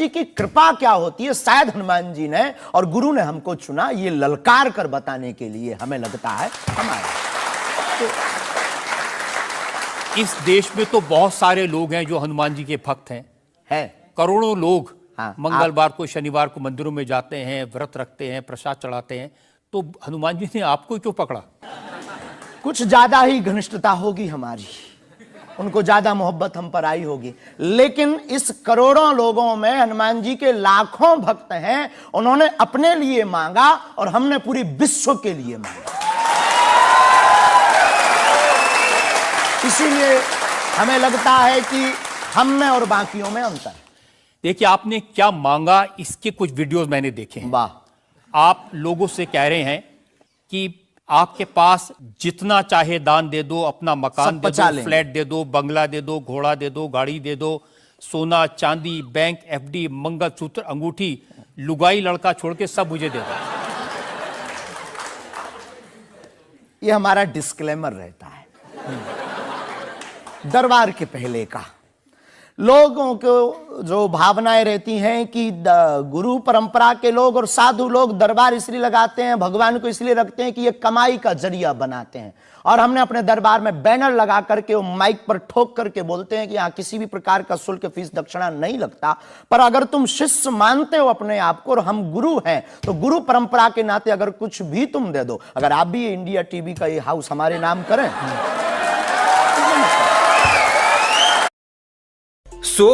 जी की कृपा क्या होती है, शायद हनुमान जी ने और गुरु ने हमको चुना ये ललकार कर बताने के लिए, हमें लगता है हमारे। तो इस देश में तो बहुत सारे लोग हैं जो हनुमान जी के भक्त हैं, करोड़ों लोग मंगलवार को शनिवार को मंदिरों में जाते हैं, व्रत रखते हैं, प्रसाद चढ़ाते हैं, तो हनुमान जी ने आपको क्यों पकड़ा? कुछ ज्यादा ही घनिष्ठता होगी हमारी, उनको ज्यादा मोहब्बत हम पर आई होगी। लेकिन इस करोड़ों लोगों में हनुमान जी के लाखों भक्त हैं, उन्होंने अपने लिए मांगा और हमने पूरी विश्व के लिए मांगा। इसीलिए हमें लगता है कि हम में और बाकियों में अंतर है। देखिए, आपने क्या मांगा, इसके कुछ वीडियोस मैंने देखे हैं। वाह। आप लोगों से कह रहे हैं कि आपके पास जितना चाहे दान दे दो, अपना मकान दे दो, फ्लैट दे दो, बंगला दे दो, घोड़ा दे दो, गाड़ी दे दो, सोना चांदी, बैंक एफडी, मंगलसूत्र, अंगूठी, लुगाई लड़का छोड़ के सब मुझे दे दो। ये हमारा डिस्क्लेमर रहता है दरबार के पहले का। लोगों को जो भावनाएं रहती हैं कि गुरु परंपरा के लोग और साधु लोग दरबार इसलिए लगाते हैं, भगवान को इसलिए रखते हैं कि ये कमाई का जरिया बनाते हैं। और हमने अपने दरबार में बैनर लगा करके, वो माइक पर ठोक करके बोलते हैं कि यहाँ किसी भी प्रकार का शुल्क, फीस, दक्षिणा नहीं लगता। पर अगर तुम शिष्य मानते हो अपने आप को और हम गुरु हैं, तो गुरु परंपरा के नाते अगर कुछ भी तुम दे दो, अगर आप भी इंडिया टीवी का ये हाउस हमारे नाम करें।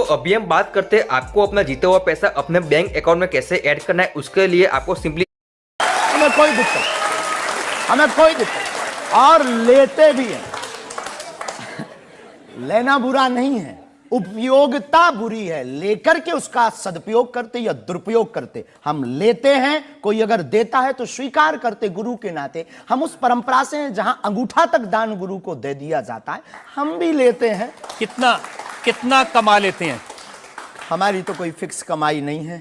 अभी हम बात करते हैं आपको अपना जीता हुआ पैसा अपने बैंक अकाउंट में कैसे ऐड करना है। उसके लिए आपको सिंपली हमें कोई दिक्कत और लेते भी हैं। लेना बुरा नहीं है, उपयोगिता बुरी है। लेकर के उसका सदुपयोग करते या दुरुपयोग करते। हम लेते हैं, कोई अगर देता है तो स्वीकार करते गुरु के नाते। हम उस परंपरा से हैं जहां अंगूठा तक दान गुरु को दे दिया जाता है, हम भी लेते हैं। कितना कमा लेते हैं? हमारी तो कोई फिक्स कमाई नहीं है,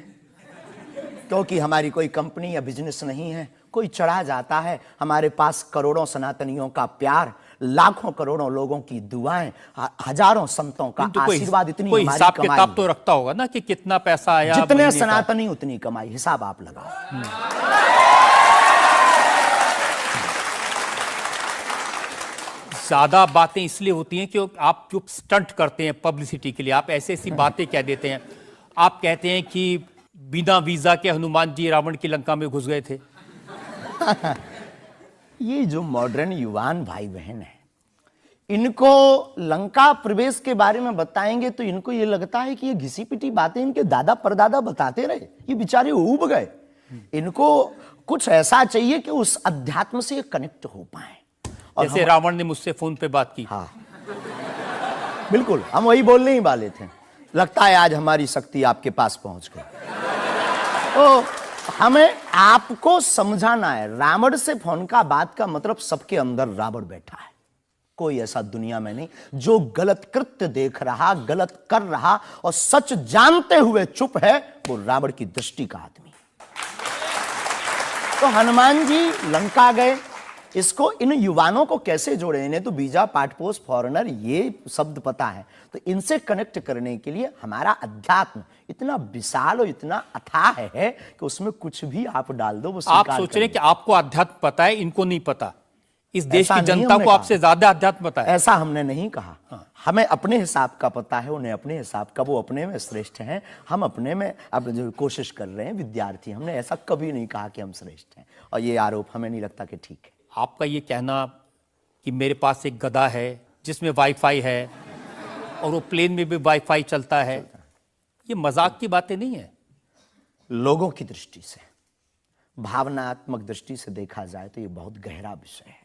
क्योंकि हमारी कोई कंपनी या बिजनेस नहीं है। कोई चढ़ा जाता है। हमारे पास करोड़ों सनातनियों का प्यार, लाखों करोड़ों लोगों की दुआएं, हजारों संतों का आशीर्वाद, इतनी कोई हिसाब किताब तो रखता होगा ना कि कितना पैसा आया। जितने सनातनी उतनी कमाई, हिसाब आप लगाओ। ज्यादा बातें इसलिए होती हैं कि आप जो स्टंट करते हैं पब्लिसिटी के लिए, आप ऐसी ऐसी बातें कह देते हैं। आप कहते हैं कि बिना वीजा के हनुमान जी रावण की लंका में घुस गए थे। ये जो मॉडर्न युवान भाई बहन है, इनको लंका प्रवेश के बारे में बताएंगे तो इनको ये लगता है कि ये घिसी पिटी बातें इनके दादा परदादा बताते रहे, ये बेचारे ऊब गए। इनको कुछ ऐसा चाहिए कि उस अध्यात्म से कनेक्ट हो पाए। जैसे रावण ने मुझसे फोन पे बात की। हाँ, बिल्कुल, हम वही बोलने ही वाले थे। लगता है आज हमारी शक्ति आपके पास पहुंच गई। तो हमें आपको समझाना है, रावण से फोन का बात का मतलब सबके अंदर रावण बैठा है। कोई ऐसा दुनिया में नहीं जो गलत कृत्य देख रहा, गलत कर रहा और सच जानते हुए चुप है, वो रावण की दृष्टि का आदमी। तो हनुमान जी लंका गए। इसको, इन युवानों को कैसे जोड़े? इन्हें तो वीजा, पासपोर्ट, फॉरेनर ये शब्द पता है। तो इनसे कनेक्ट करने के लिए हमारा अध्यात्म इतना विशाल और इतना अथाह है कि उसमें कुछ भी आप डाल दो, वो आप सोच रहे हैं कि आपको अध्यात्म पता है, इनको नहीं पता। इस देश की जनता को आपसे ज्यादा अध्यात्म पता है। ऐसा हमने नहीं कहा। हमें अपने हिसाब का पता है, उन्हें अपने हिसाब का। वो अपने में श्रेष्ठ हैं, हम अपने में अब जो कोशिश कर रहे हैं विद्यार्थी। हमने ऐसा कभी नहीं कहा कि हम श्रेष्ठ हैं, और ये आरोप हमें नहीं लगता कि ठीक है। आपका ये कहना कि मेरे पास एक गधा है जिसमें वाईफाई है और वो प्लेन में भी वाईफाई चलता है, ये मजाक की बातें नहीं है। लोगों की दृष्टि से, भावनात्मक दृष्टि से देखा जाए तो ये बहुत गहरा विषय है।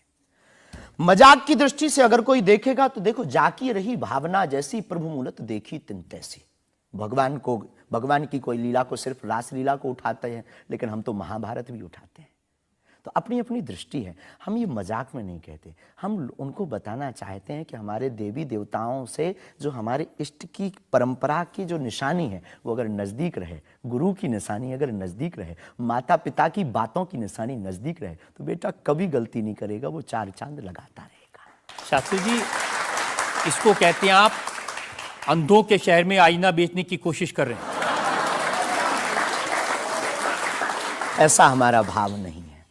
मजाक की दृष्टि से अगर कोई देखेगा तो देखो, जाकी रही भावना जैसी प्रभु मूलत देखी तिन तैसी। भगवान की कोई लीला को सिर्फ रास लीला को उठाते हैं, लेकिन हम तो महाभारत भी उठाते हैं। तो अपनी अपनी दृष्टि है। हम ये मजाक में नहीं कहते, हम उनको बताना चाहते हैं कि हमारे देवी देवताओं से जो हमारे इष्ट की परंपरा की जो निशानी है वो अगर नज़दीक रहे, गुरु की निशानी अगर नज़दीक रहे, माता पिता की बातों की निशानी नज़दीक रहे, तो बेटा कभी गलती नहीं करेगा, वो चार चांद लगाता रहेगा। शास्त्री जी, इसको कहते हैं आप अंधों के शहर में आईना बेचने की कोशिश कर रहे हैं। ऐसा हमारा भाव नहीं है,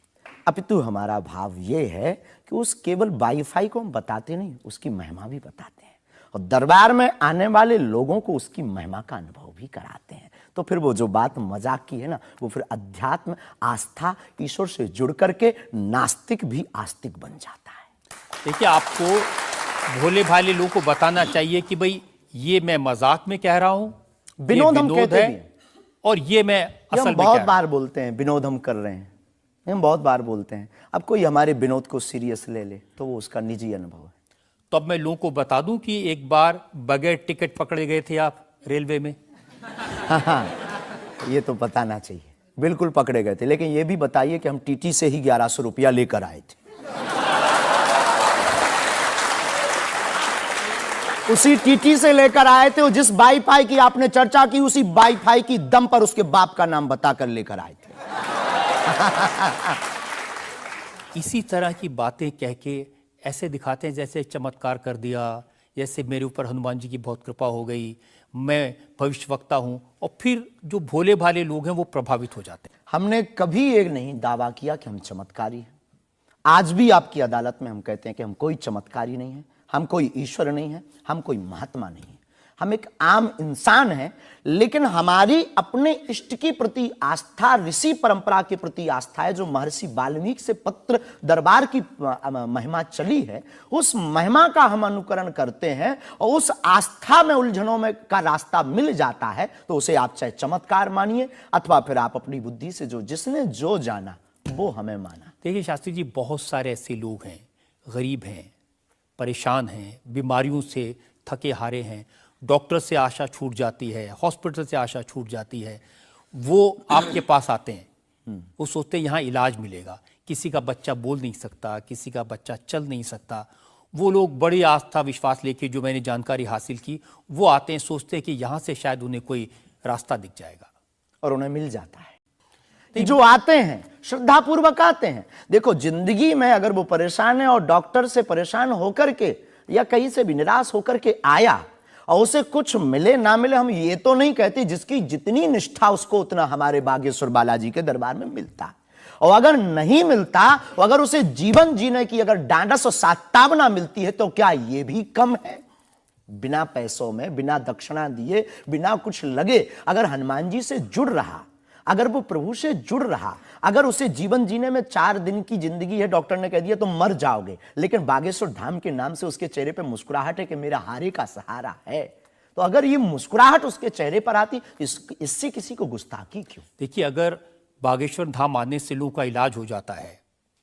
अपितु हमारा भाव ये है कि उस केवल वाईफाई को हम बताते नहीं, उसकी महिमा भी बताते हैं और दरबार में आने वाले लोगों को उसकी महिमा का अनुभव भी कराते हैं। तो फिर वो जो बात मजाक की है ना, वो फिर अध्यात्म, आस्था, ईश्वर से जुड़ करके नास्तिक भी आस्तिक बन जाता है। देखिए, आपको भोले भाले लोगों को बताना चाहिए कि भाई ये मैं मजाक में कह रहा हूं, विनोद हम कहते है भी हैं। और ये मैं ये असल हम में बहुत कह बार बोलते हैं विनोद हम कर रहे हैं, ये हम बहुत बार बोलते हैं। अब कोई हमारे विनोद को सीरियस ले ले तो वो उसका निजी अनुभव है। तो अब मैं लोगों को बता दूं कि एक बार बगैर टिकट पकड़े गए थे आप रेलवे में। हाँ, ये तो बताना चाहिए, बिल्कुल पकड़े गए थे। लेकिन ये भी बताइए कि हम टीटी से ही 1100 रुपया लेकर आए थे। उसी टीटी से लेकर आए थे, जिस वाईफाई की आपने चर्चा की उसी वाईफाई की दम पर उसके बाप का नाम बताकर लेकर आए थे। इसी तरह की बातें कह के ऐसे दिखाते हैं जैसे चमत्कार कर दिया, जैसे मेरे ऊपर हनुमान जी की बहुत कृपा हो गई, मैं भविष्यवक्ता हूं, और फिर जो भोले भाले लोग हैं वो प्रभावित हो जाते हैं। हमने कभी एक नहीं दावा किया कि हम चमत्कारी हैं। आज भी आपकी अदालत में हम कहते हैं कि हम कोई चमत्कारी नहीं है, हम कोई ईश्वर नहीं है, हम कोई महात्मा नहीं है, हम एक आम इंसान हैं। लेकिन हमारी अपने इष्ट के प्रति आस्था, ऋषि परंपरा के प्रति आस्था है। जो महर्षि वाल्मीकि से पत्र दरबार की महिमा चली है, उस महिमा का हम अनुकरण करते हैं और उस आस्था में उलझनों में का रास्ता मिल जाता है तो उसे आप चाहे चमत्कार मानिए अथवा फिर आप अपनी बुद्धि से जो जिसने जो जाना वो हमें माना। देखिए शास्त्री जी, बहुत सारे ऐसे लोग हैं, गरीब हैं, परेशान हैं, बीमारियों से थके हारे हैं, डॉक्टर से आशा छूट जाती है, हॉस्पिटल से आशा छूट जाती है, वो आपके पास आते हैं, वो सोचते हैं यहाँ इलाज मिलेगा। किसी का बच्चा बोल नहीं सकता, किसी का बच्चा चल नहीं सकता, वो लोग बड़ी आस्था विश्वास लेके, जो मैंने जानकारी हासिल की, वो आते हैं, सोचते हैं कि यहाँ से शायद उन्हें कोई रास्ता दिख जाएगा और उन्हें मिल जाता है। जो आते हैं श्रद्धापूर्वक आते हैं। देखो, जिंदगी में अगर वो परेशान है और डॉक्टर से परेशान होकर के या कहीं से भी निराश होकर के आया और उसे कुछ मिले ना मिले, हम ये तो नहीं कहते, जिसकी जितनी निष्ठा उसको उतना हमारे बागेश्वर बालाजी के दरबार में मिलता है। और अगर नहीं मिलता, अगर उसे जीवन जीने की अगर डांडस और सात्तावना मिलती है तो क्या ये भी कम है? बिना पैसों में, बिना दक्षिणा दिए, बिना कुछ लगे अगर हनुमान जी से जुड़ रहा, अगर वो प्रभु से जुड़ रहा, अगर उसे जीवन जीने में 4 दिन की जिंदगी है, डॉक्टर ने कह दिया तो मर जाओगे, लेकिन बागेश्वर धाम के नाम से उसके चेहरे पे मुस्कुराहट है कि मेरा हारे का सहारा है, तो अगर ये मुस्कुराहट उसके चेहरे पर आती, इससे किसी को गुस्ताखी क्यों? देखिए, अगर बागेश्वर धाम आने से लोगों का इलाज हो जाता है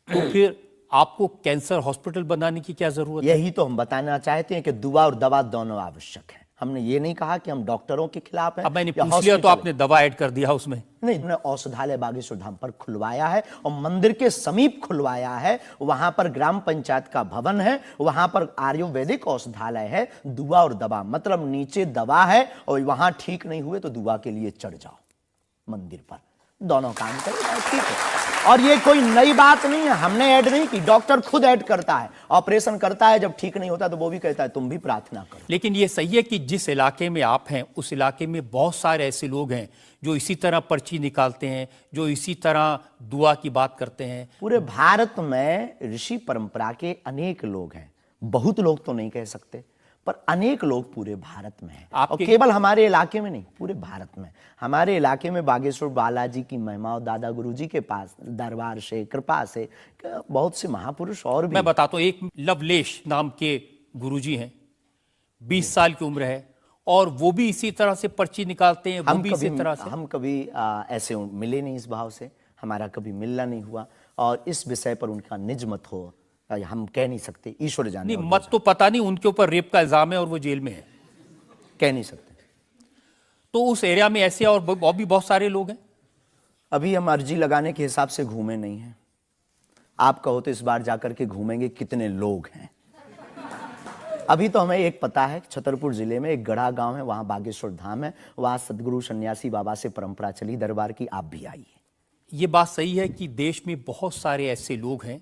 तो फिर आपको कैंसर हॉस्पिटल बनाने की क्या जरूरत है? यही तो हम बताना चाहते हैं कि दुआ और दवा दोनों आवश्यक है। हमने ये नहीं कहा कि हम डॉक्टरों के खिलाफ हैं। अब मैंने पूछ लिया तो आपने दवा ऐड कर दिया उसमें। नहीं, हमने औषधालय बागेश्वर धाम पर खुलवाया है और मंदिर के समीप खुलवाया है। वहां पर ग्राम पंचायत का भवन है, वहां पर आयुर्वेदिक औषधालय है। दुआ और दवा मतलब नीचे दवा है और वहां ठीक नहीं हुए तो दुआ के लिए चढ़ जाओ मंदिर पर, दोनों काम करेगा, ठीक है। और ये कोई नई बात नहीं है, हमने ऐड नहीं की, डॉक्टर खुद ऐड करता है, ऑपरेशन करता है, जब ठीक नहीं होता तो वो भी कहता है तुम भी प्रार्थना करो। लेकिन ये सही है कि जिस इलाके में आप हैं उस इलाके में बहुत सारे ऐसे लोग हैं जो इसी तरह पर्ची निकालते हैं, जो इसी तरह दुआ की बात करते हैं। पूरे भारत में ऋषि परंपरा के अनेक लोग हैं, बहुत लोग तो नहीं कह सकते, पर अनेक लोग पूरे भारत में हैं। और केवल हमारे इलाके में नहीं, पूरे भारत में। हमारे इलाके में बागेश्वर बालाजी की महिमा और दादा गुरुजी के पास दरबार से, कृपा से बहुत से महापुरुष और भी। मैं बताता हूँ, एक लवलेश नाम के गुरुजी हैं, 20 साल की उम्र है, और वो भी इसी तरह से पर्ची निकालते हैं। वो भी इसी तरह से। हम कभी ऐसे मिले नहीं इस भाव से, हमारा कभी मिलना नहीं हुआ, और इस विषय पर उनका निज मत हो हम कह नहीं सकते, ईश्वर जाने। नहीं, मत तो पता नहीं, उनके ऊपर रेप का इल्जाम है और वो जेल में है, कह नहीं सकते। तो उस एरिया में ऐसे और भी बहुत सारे लोग हैं। अभी हम अर्जी लगाने के हिसाब से घूमे नहीं हैं। आप कहो तो इस बार जाकर के घूमेंगे कितने लोग हैं। अभी तो हमें एक पता है, छतरपुर जिले में एक गढ़ा गांव है, वहां बागेश्वर धाम है, वहां सदगुरु सन्यासी बाबा से परंपरा चली दरबार की, आप भी आइए। ये बात सही है कि देश में बहुत सारे ऐसे लोग हैं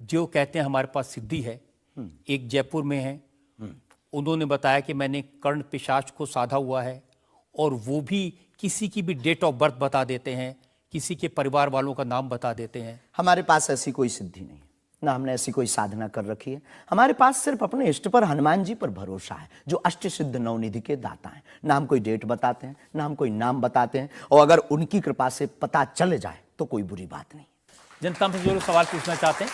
जो कहते हैं हमारे पास सिद्धि है। एक जयपुर में है, उन्होंने बताया कि मैंने कर्ण पिशाच को साधा हुआ है, और वो भी किसी की भी डेट ऑफ बर्थ बता देते हैं किसी के परिवार वालों का नाम बता देते हैं? हमारे पास ऐसी कोई सिद्धि नहीं, ना हमने ऐसी कोई साधना कर रखी है। हमारे पास सिर्फ अपने इष्ट पर, हनुमान जी पर भरोसा है, जो अष्ट सिद्ध नवनिधि के दाता हैं। ना हम कोई डेट बताते हैं, ना हम कोई नाम बताते हैं, और अगर उनकी कृपा से पता चल जाए तो कोई बुरी बात नहीं। जनता में जो लोग सवाल पूछना चाहते हैं,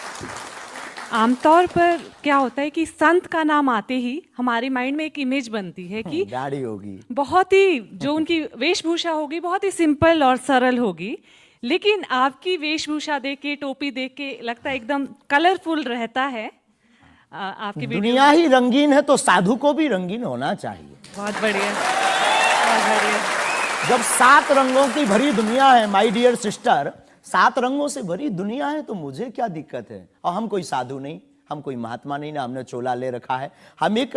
आमतौर पर क्या होता है कि संत का नाम आते ही हमारे माइंड में एक इमेज बनती है कि गाड़ी होगी, बहुत ही जो उनकी वेशभूषा होगी बहुत ही सिंपल और सरल होगी, लेकिन आपकी वेशभूषा देख के, टोपी देख के लगता है एकदम कलरफुल रहता है। आपकी दुनिया ही रंगीन है तो साधु को भी रंगीन होना चाहिए। बहुत बढ़िया, बहुत बढ़िया। जब 7 रंगों की भरी दुनिया है माय डियर सिस्टर, 7 रंगों से भरी दुनिया है, तो मुझे क्या दिक्कत है? और हम कोई साधु नहीं, हम कोई महात्मा नहीं, ना हमने चोला ले रखा है। हम एक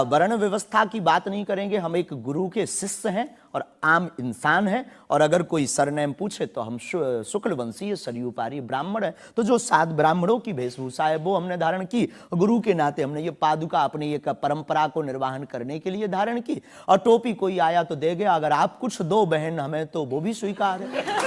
वर्ण व्यवस्था की बात नहीं करेंगे, हम एक गुरु के शिष्य हैं और आम इंसान हैं। और अगर कोई सरनेम पूछे तो हम शुक्ल वंशीय सरयूपारी ब्राह्मण है। तो जो 7 ब्राह्मणों की वेशभूषा है वो हमने धारण की, गुरु के नाते हमने ये पादुका अपनी एक परंपरा को निर्वाहन करने के लिए धारण की। और टोपी कोई आया तो दे गया, अगर आप कुछ दो बहन हमें तो वो भी स्वीकार है।